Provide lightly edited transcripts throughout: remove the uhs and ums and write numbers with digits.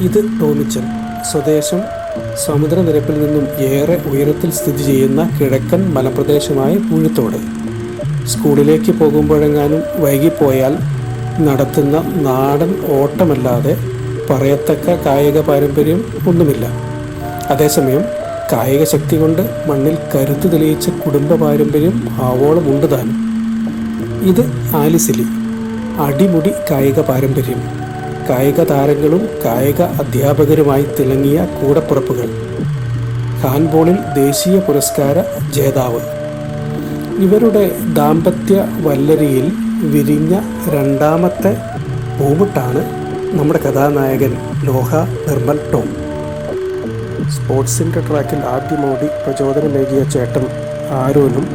ഇത് ടോമിച്ചൻ. സ്വദേശം സമുദ്രനിരപ്പിൽ നിന്നും ഏറെ ഉയരത്തിൽ സ്ഥിതി ചെയ്യുന്ന കിഴക്കൻ മലപ്രദേശമായ പൂഴിത്തോട്. സ്കൂളിലേക്ക് പോകുമ്പോഴെങ്ങാനും വൈകിപ്പോയാൽ നടത്തുന്ന നാടൻ ഓട്ടമല്ലാതെ പറയത്തക്ക കായിക പാരമ്പര്യം ഒന്നുമില്ല. അതേസമയം കായിക ശക്തി കൊണ്ട് മണ്ണിൽ കരുത്തു തെളിയിച്ച കുടുംബ പാരമ്പര്യം ആവോളം ഉണ്ട് താനും. ഇത് ആലിസിലി. അടിമുടി കായിക പാരമ്പര്യം. കായിക താരങ്ങളും കായിക അധ്യാപകരുമായി തിളങ്ങിയ കൂടപ്പിറപ്പുകൾ. ഹാൻഡ്ബോളിൽ ദേശീയ പുരസ്കാര ജേതാവ്. ഇവരുടെ ദാമ്പത്യ വല്ലരിയിൽ വിരിഞ്ഞ രണ്ടാമത്തെ പൂമുട്ടാണ് നമ്മുടെ കഥാനായകൻ ലോഹ നിർമ്മൽ ടോം. സ്പോർട്സിൻ്റെ ട്രാക്കിൽ ആദ്യമോടി പ്രചോദനമേകിയ ചേട്ടൻ ആരോനും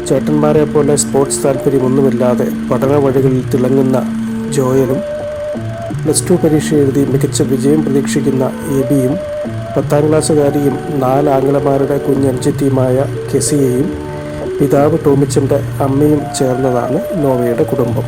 ചേട്ടന്മാരെ പോലെ സ്പോർട്സ് താല്പര്യമൊന്നുമില്ലാതെ പഠന വഴികളിൽ തിളങ്ങുന്ന ജോയലും, +2 പരീക്ഷ എഴുതി മികച്ച വിജയം പ്രതീക്ഷിക്കുന്ന എബിയും, 10ാം ക്ലാസ്സുകാരിയും 4 ആംഗലമാരുടെ കുഞ്ഞനുജത്തിയുമായ കെസിയയും പിതാവ് ടോമിച്ചൻ്റെ അമ്മയും ചേർന്നതാണ് നോവയുടെ കുടുംബം.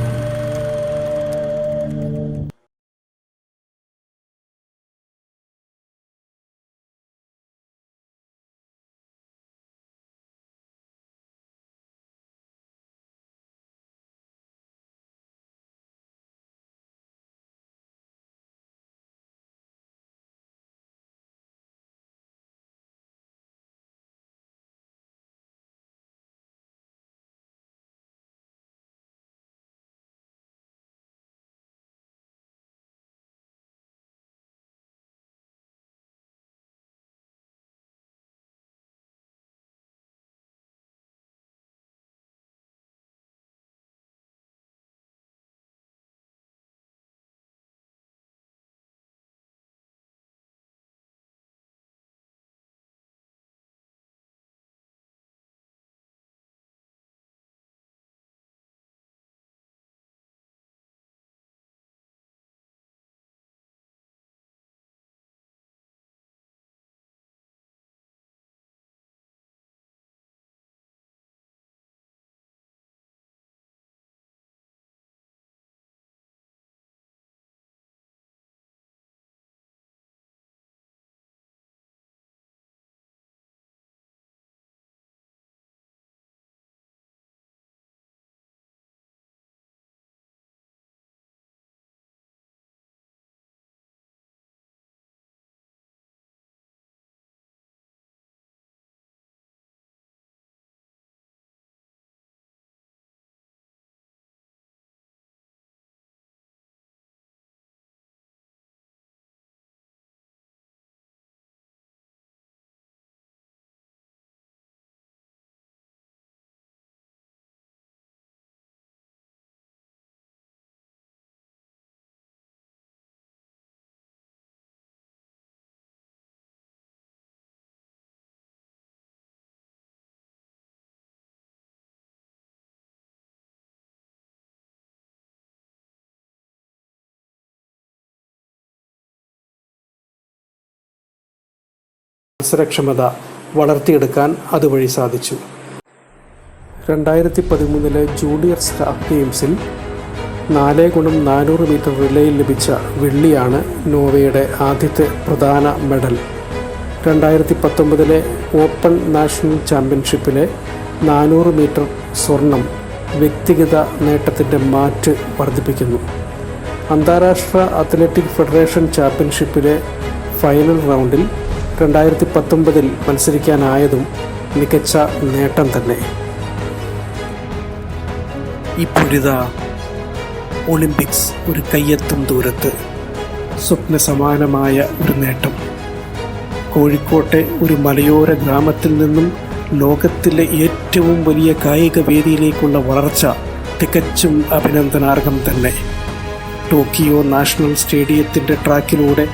മത്സരക്ഷമത വളർത്തിയെടുക്കാൻ അതുവഴി സാധിച്ചു. 2013 ജൂനിയർ സ്റ്റാഫ് ഗെയിംസിൽ 4x400 മീറ്റർ റിലേയിൽ ലഭിച്ച വെള്ളിയാണ് നോവയുടെ ആദ്യത്തെ പ്രധാന മെഡൽ. 2019 ഓപ്പൺ നാഷണൽ ചാമ്പ്യൻഷിപ്പിലെ 400 മീറ്റർ സ്വർണം വ്യക്തിഗത നേട്ടത്തിൻ്റെ മാറ്റ് വർദ്ധിപ്പിക്കുന്നു. അന്താരാഷ്ട്ര അത്ലറ്റിക് ഫെഡറേഷൻ ചാമ്പ്യൻഷിപ്പിലെ ഫൈനൽ റൗണ്ടിൽ 2019 മത്സരിക്കാനായതും മികച്ച നേട്ടം തന്നെ. ഇപ്പോഴിതാ ഒളിമ്പിക്സ് ഒരു കയ്യെത്തും ദൂരത്ത്. സ്വപ്ന സമാനമായ ഒരു നേട്ടം. കോഴിക്കോട്ടെ ഒരു മലയോര ഗ്രാമത്തിൽ നിന്നും ലോകത്തിലെ ഏറ്റവും വലിയ കായിക വേദിയിലേക്കുള്ള വളർച്ച തികച്ചും അഭിനന്ദനാർഹം തന്നെ. ടോക്കിയോ നാഷണൽ സ്റ്റേഡിയത്തിൻ്റെ ട്രാക്കിലൂടെ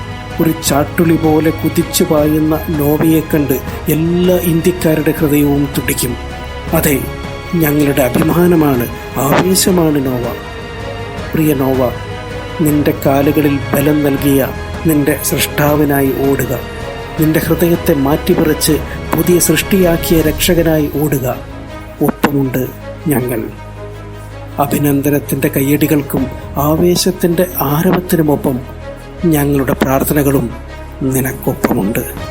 ഒരു ചാട്ടുളി പോലെ കുതിച്ചു പായുന്ന നോവയെ കണ്ട് എല്ലാ ഇന്ത്യക്കാരുടെ ഹൃദയവും തുടിക്കും. അതെ, ഞങ്ങളുടെ അഭിമാനമാണ്, ആവേശമാണ് നോവ. പ്രിയ നോവ, നിന്റെ കാലുകളിൽ ബലം നൽകിയ നിന്റെ സൃഷ്ടാവിനായി ഓടുക. നിന്റെ ഹൃദയത്തെ മാറ്റിപ്പറിച്ച് പുതിയ സൃഷ്ടിയാക്കിയ രക്ഷകനായി ഓടുക. ഒപ്പമുണ്ട് ഞങ്ങൾ. അഭിനന്ദനത്തിൻ്റെ കയ്യടികൾക്കും ആവേശത്തിൻ്റെ ആരവത്തിനുമൊപ്പം ഞങ്ങളുടെ പ്രാർത്ഥനകളും നിനക്കൊപ്പമുണ്ട്.